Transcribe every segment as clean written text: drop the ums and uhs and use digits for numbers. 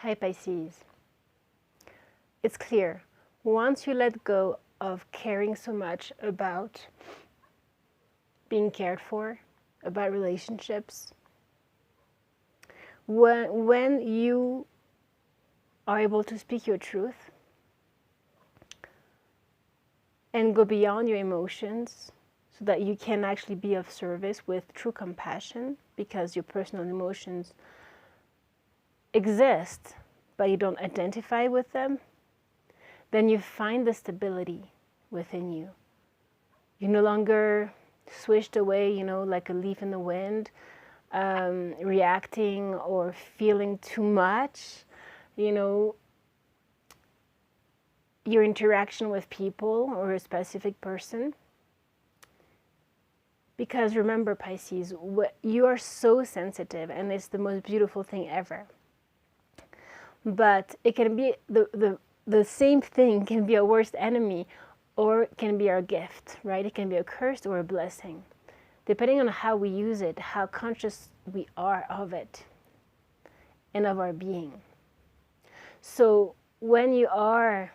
Hi Pisces. It's clear, once you let go of caring so much about being cared for, about relationships, when you are able to speak your truth and go beyond your emotions so that you can actually be of service with true compassion, because your personal emotions exist but you don't identify with them, then you find the stability within you. You're no longer swished away, like a leaf in the wind, reacting or feeling too much. Your interaction with people or a specific person. Because remember, Pisces, you are so sensitive, and it's the most beautiful thing ever. But it can be the same thing can be a worst enemy, or it can be our gift, right? It can be a curse or a blessing, depending on how we use it, how conscious we are of it and of our being. So when you are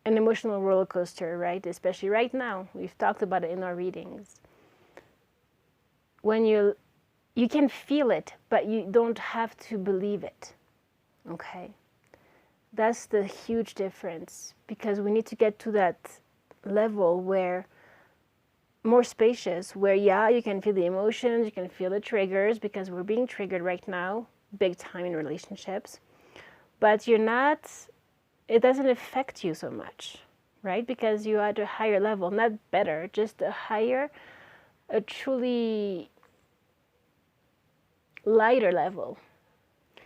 an emotional roller coaster, right? Especially right now, we've talked about it in our readings. When you can feel it, but you don't have to believe it, okay? That's the huge difference, because we need to get to that level where more spacious, where you can feel the emotions, you can feel the triggers, because we're being triggered right now, big time in relationships, but it doesn't affect you so much, right? Because you're at a higher level, not better, just a truly lighter level.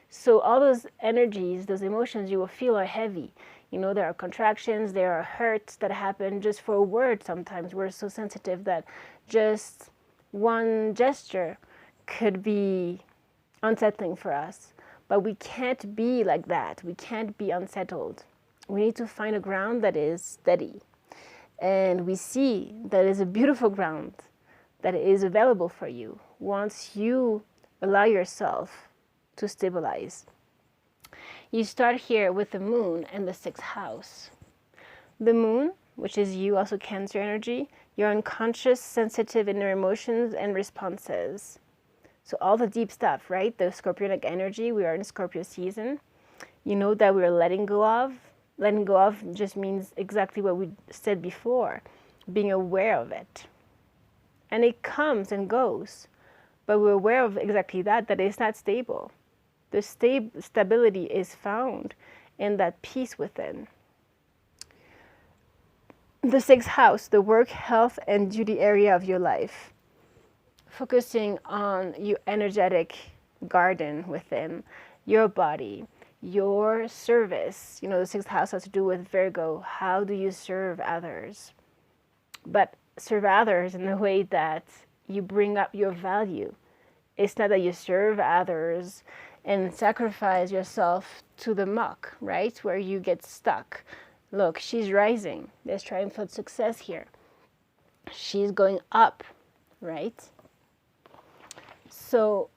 So all those energies, those emotions you will feel are heavy. There are contractions, there are hurts that happen just for a word. Sometimes we're so sensitive that just one gesture could be unsettling for us. But we can't be like that. We can't be unsettled. We need to find a ground that is steady. And we see that is a beautiful ground that is available for you once you allow yourself to stabilize. You start here with the moon and the 6th house. The moon, which is you, also Cancer energy, your unconscious, sensitive inner emotions and responses. So all the deep stuff, right? The Scorpionic energy, we are in Scorpio season. You know that we're letting go of. Letting go of just means exactly what we said before, being aware of it. And it comes and goes, but we're aware of exactly that it's not stable. The stability is found in that peace within. The 6th house, the work, health, and duty area of your life. Focusing on your energetic garden within your body, your service. The 6th house has to do with Virgo. How do you serve others? But serve others in a way that you bring up your value. It's not that you serve others and sacrifice yourself to the muck, right? Where you get stuck. Look, she's rising. There's triumphant success here. She's going up, right? So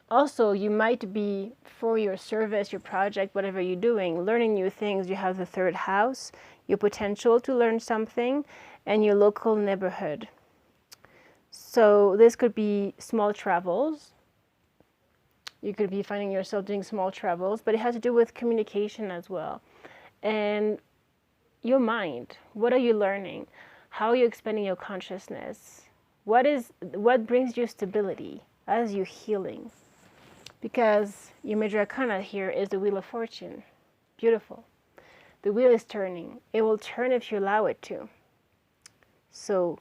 also you might be, for your service, your project, whatever you're doing, learning new things. You have the 3rd house, your potential to learn something, and your local neighborhood. So this could be small travels. You could be finding yourself doing small travels, but it has to do with communication as well. And your mind, what are you learning? How are you expanding your consciousness? What brings you stability as you're healing? Because your major arcana here is the Wheel of Fortune. Beautiful. The wheel is turning. It will turn if you allow it to. So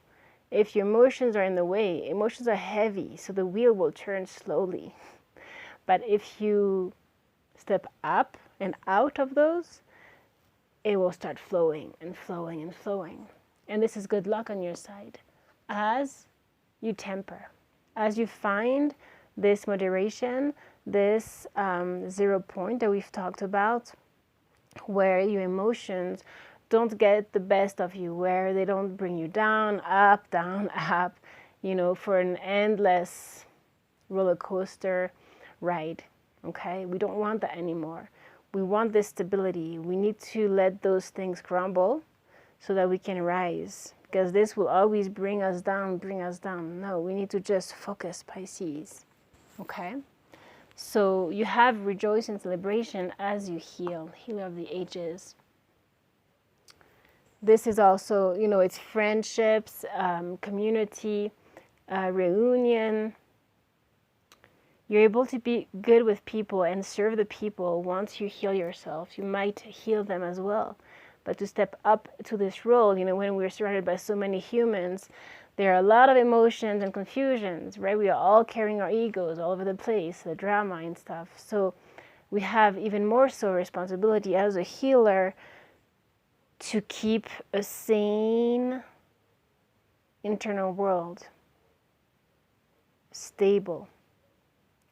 if your emotions are in the way, emotions are heavy, so the wheel will turn slowly. But if you step up and out of those, it will start flowing and flowing and flowing. And this is good luck on your side as you temper, as you find this moderation, this 0 point that we've talked about, where your emotions don't get the best of you, where they don't bring you down, up, for an endless roller coaster ride. Okay, we don't want that anymore. We want this stability. We need to let those things crumble so that we can rise, because this will always bring us down, bring us down. No, we need to just focus, Pisces. Okay, so you have rejoice and celebration as you heal, healer of the ages. This is also, you know, it's friendships, community, reunion. You're able to be good with people and serve the people once you heal yourself. You might heal them as well. But to step up to this role, you know, when we're surrounded by so many humans, there are a lot of emotions and confusions, right? We are all carrying our egos all over the place, the drama and stuff. So we have even more so responsibility as a healer to keep a sane internal world, stable.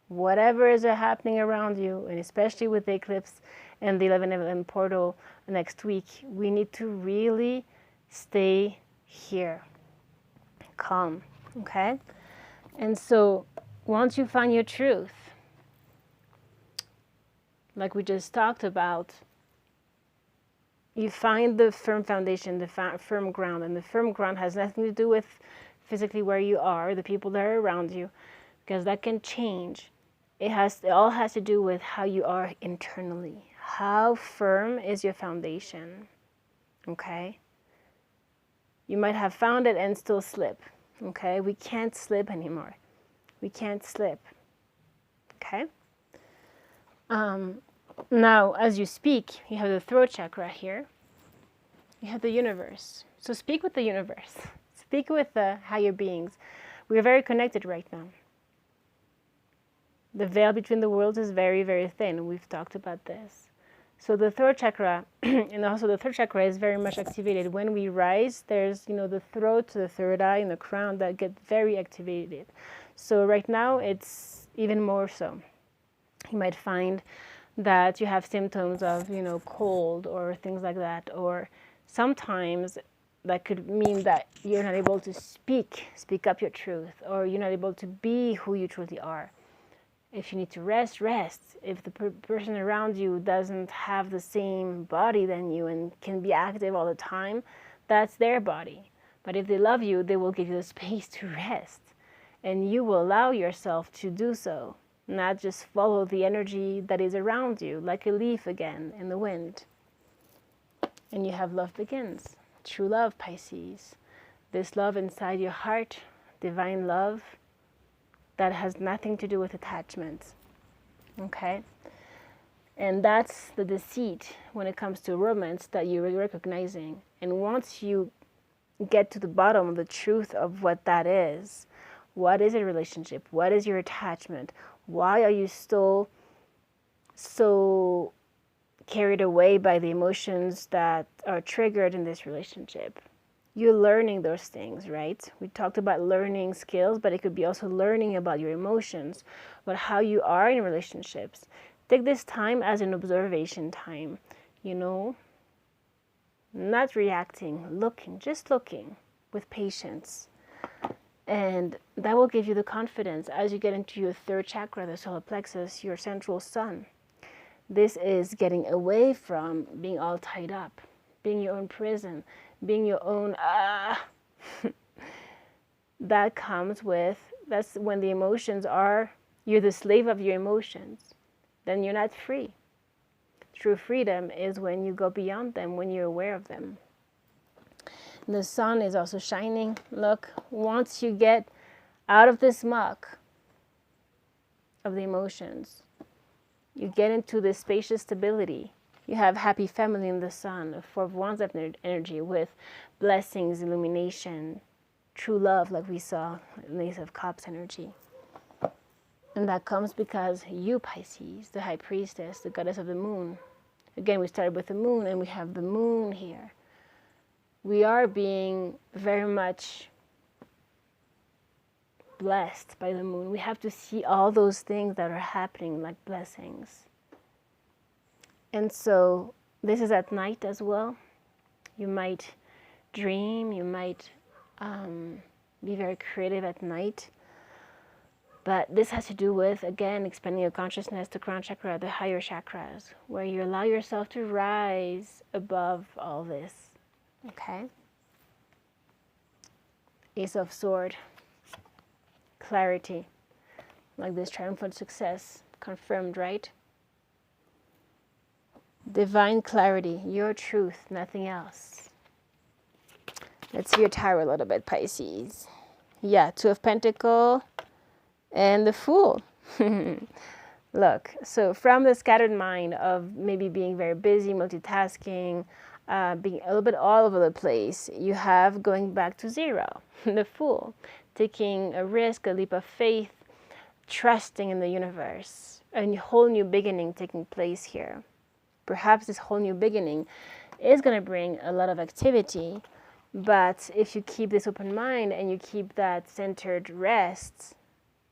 Whatever is happening around you, and especially with the eclipse and the 11/11 portal next week, we need to really stay here, calm, okay? And so once you find your truth, like we just talked about, you find the firm foundation, the firm ground, and the firm ground has nothing to do with physically where you are, the people that are around you, because that can change. It all has to do with how you are internally. How firm is your foundation? Okay? You might have found it and still slip. Okay? We can't slip anymore. We can't slip. Okay? Now, as you speak, you have the throat chakra here. You have the universe. So speak with the universe. Speak with the higher beings. We are very connected right now. The veil between the worlds is very, very thin. We've talked about this. So the throat chakra, and also the third chakra is very much activated. When we rise, there's, you know, the throat, the third eye, and the crown that get very activated. So right now, it's even more so. You might find that you have symptoms of, you know, cold or things like that. Or sometimes that could mean that you're not able to speak up your truth, or you're not able to be who you truly are. If you need to rest, rest. If the person around you doesn't have the same body than you and can be active all the time, that's their body. But if they love you, they will give you the space to rest. And you will allow yourself to do so, not just follow the energy that is around you, like a leaf again in the wind. And you have love begins. True love, Pisces. This love inside your heart, divine love, that has nothing to do with attachment, okay? And that's the deceit when it comes to romance that you're recognizing. And once you get to the bottom of the truth of what that is, what is a relationship? What is your attachment? Why are you still so carried away by the emotions that are triggered in this relationship? You're learning those things, right? We talked about learning skills, but it could be also learning about your emotions, about how you are in relationships. Take this time as an observation time, you know, not reacting, looking, just looking with patience. And that will give you the confidence as you get into your third chakra, the solar plexus, your central sun. This is getting away from being all tied up, being your own prison, being your own, that comes with, that's when the emotions are, you're the slave of your emotions. Then you're not free. True freedom is when you go beyond them, when you're aware of them. The sun is also shining. Look, once you get out of this muck of the emotions, you get into this spacious stability. You have happy family in the sun, a four of wands energy with blessings, illumination, true love, like we saw in the Ace of Cups energy. And that comes because you, Pisces, the high priestess, the goddess of the moon. Again, we started with the moon, and we have the moon here. We are being very much blessed by the moon. We have to see all those things that are happening like blessings. And so this is at night as well. You might dream, you might be very creative at night. But this has to do with, again, expanding your consciousness to crown chakra, the higher chakras, where you allow yourself to rise above all this. Okay? Ace of Sword. Clarity. Like this triumphant success. Confirmed, right? Divine clarity. Your truth, nothing else. Let's see your tarot a little bit, Pisces. Yeah, Two of Pentacles. And the Fool. Look, so from the scattered mind of maybe being very busy, multitasking, being a little bit all over the place, you have going back to zero, the Fool, taking a risk, a leap of faith, trusting in the universe, a whole new beginning taking place here. Perhaps this whole new beginning is going to bring a lot of activity, but if you keep this open mind and you keep that centered rest,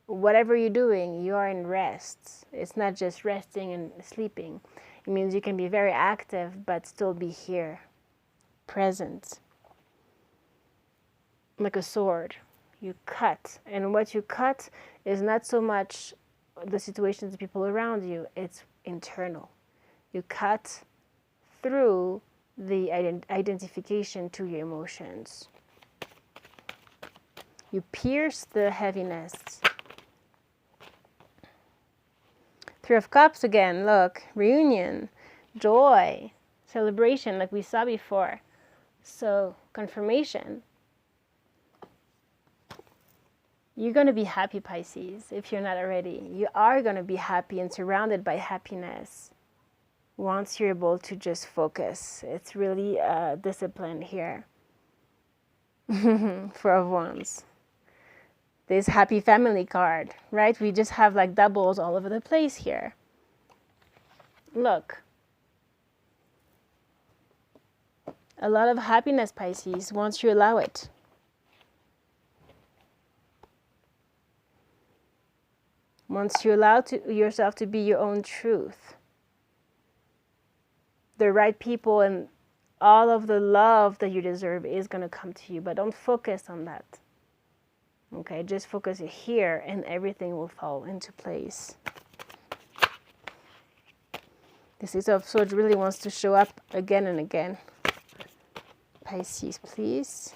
whatever you're doing, you are in rest. It's not just resting and sleeping. It means you can be very active, but still be here, present. Like a sword, you cut. And what you cut is not so much the situations, the people around you, it's internal. You cut through the identification to your emotions. You pierce the heaviness. Three of Cups again, look, reunion, joy, celebration like we saw before. So, confirmation. You're going to be happy, Pisces, if you're not already. You are going to be happy and surrounded by happiness once you're able to just focus. It's really a discipline here. Four of Wands. This happy family card, right? We just have like doubles all over the place here. Look. A lot of happiness, Pisces, once you allow it. Once you allow yourself to be your own truth. The right people and all of the love that you deserve is going to come to you, but don't focus on that. Okay, just focus here and everything will fall into place. This Ace of Swords really wants to show up again and again. Pisces, please.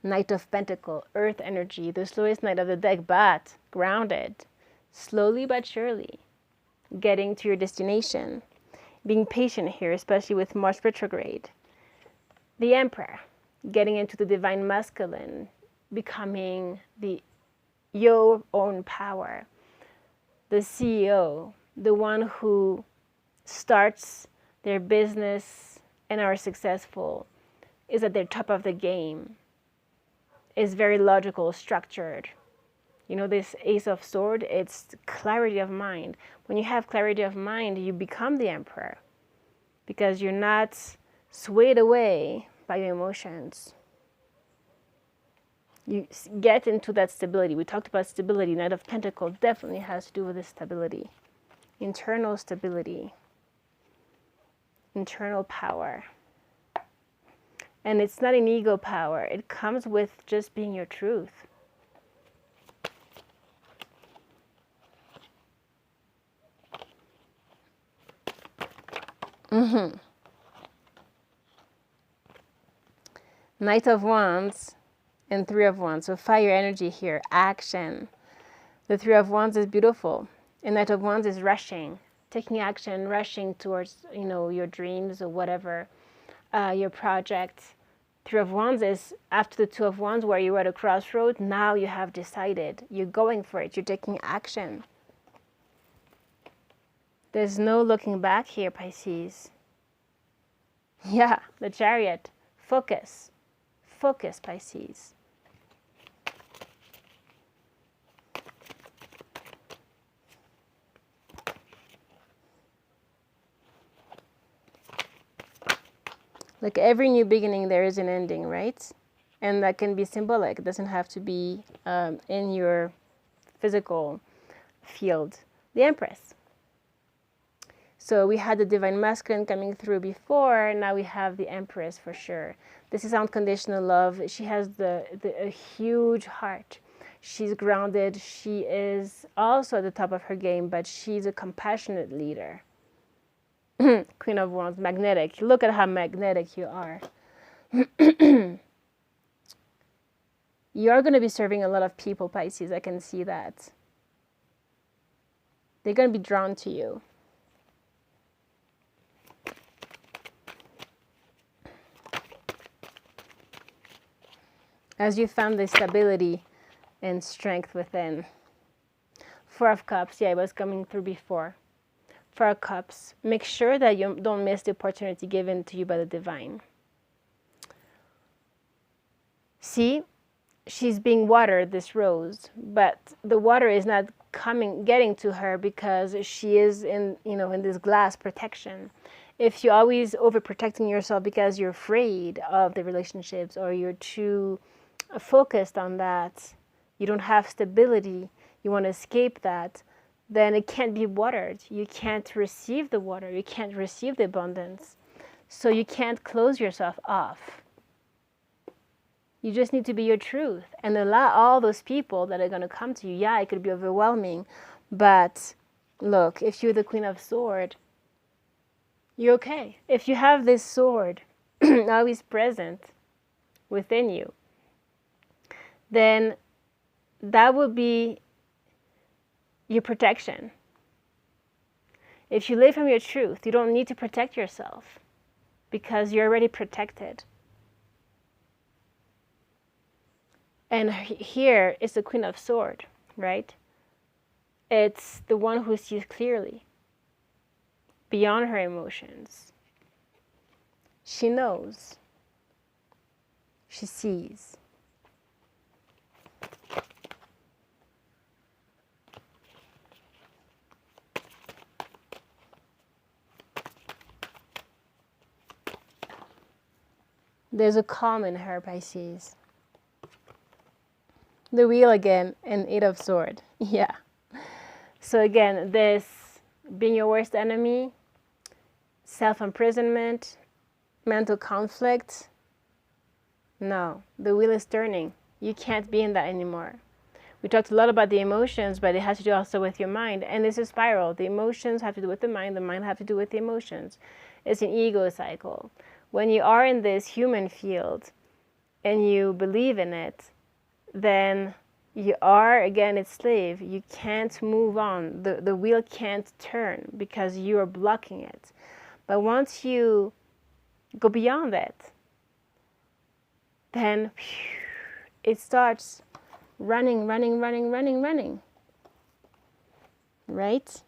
Knight of Pentacles, Earth energy, the slowest knight of the deck, but grounded. Slowly but surely getting to your destination. Being patient here, especially with Mars retrograde. The Emperor, getting into the divine masculine, becoming your own power. The CEO, the one who starts their business and are successful, is at the top of the game, is very logical, structured. You know, this Ace of Swords, it's clarity of mind. When you have clarity of mind, you become the Emperor because you're not swayed away by your emotions. You get into that stability. We talked about stability. Knight of Pentacles definitely has to do with this stability. Internal stability. Internal power. And it's not an ego power. It comes with just being your truth. Knight of Wands and Three of Wands. So fire energy here, action. The Three of Wands is beautiful. And Knight of Wands is rushing, taking action, rushing towards, your dreams or whatever, your project. Three of Wands is after the Two of Wands where you're at a crossroad. Now you have decided. You're going for it. You're taking action. There's no looking back here, Pisces. Yeah, the Chariot. Focus. Focus, Pisces. Like every new beginning, there is an ending, right? And that can be symbolic. It doesn't have to be in your physical field. The Empress. So we had the divine masculine coming through before, now we have the Empress for sure. This is unconditional love. She has a huge heart. She's grounded. She is also at the top of her game, but she's a compassionate leader. Queen of Wands, magnetic. Look at how magnetic you are. You're going to be serving a lot of people, Pisces. I can see that. They're going to be drawn to you. As you found the stability and strength within. Four of Cups, yeah, it was coming through before. Four of Cups, make sure that you don't miss the opportunity given to you by the divine. See, she's being watered, this rose, but the water is not getting to her because she is in this glass protection. If you're always overprotecting yourself because you're afraid of the relationships, or you're too focused on that, you don't have stability, you want to escape that, then it can't be watered. You can't receive the water. You can't receive the abundance. So you can't close yourself off. You just need to be your truth and allow all those people that are going to come to you. Yeah, it could be overwhelming, but look, if you're the Queen of Swords, you're okay. If you have this sword always present within you, then that would be your protection. If you live from your truth, you don't need to protect yourself because you're already protected. And here is the Queen of Swords, right? It's the one who sees clearly, beyond her emotions. She knows. She sees. There's a calm in her, Pisces. The wheel again, and Eight of Swords. Yeah. So again, this being your worst enemy, self-imprisonment, mental conflict. No, the wheel is turning. You can't be in that anymore. We talked a lot about the emotions, but it has to do also with your mind. And it's a spiral. The emotions have to do with the mind have to do with the emotions. It's an ego cycle. When you are in this human field and you believe in it, then you are, again, its slave. You can't move on. The wheel can't turn because you are blocking it. But once you go beyond it, then it starts running. Right?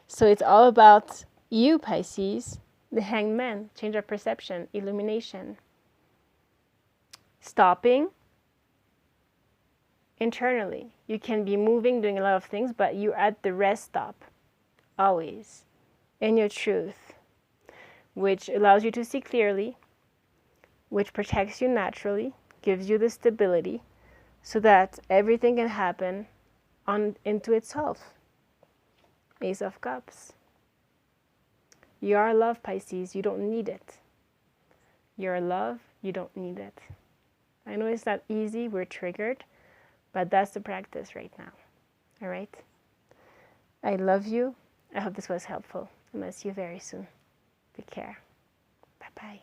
So it's all about you, Pisces, the Hanged Man, change of perception, illumination. Stopping internally. You can be moving, doing a lot of things, but you're at the rest stop, always, in your truth, which allows you to see clearly, which protects you naturally, gives you the stability, so that everything can happen into itself. Ace of Cups. You are love, Pisces. You don't need it. You're love. You don't need it. I know it's not easy. We're triggered. But that's the practice right now. All right? I love you. I hope this was helpful. And I'll see you very soon. Take care. Bye-bye.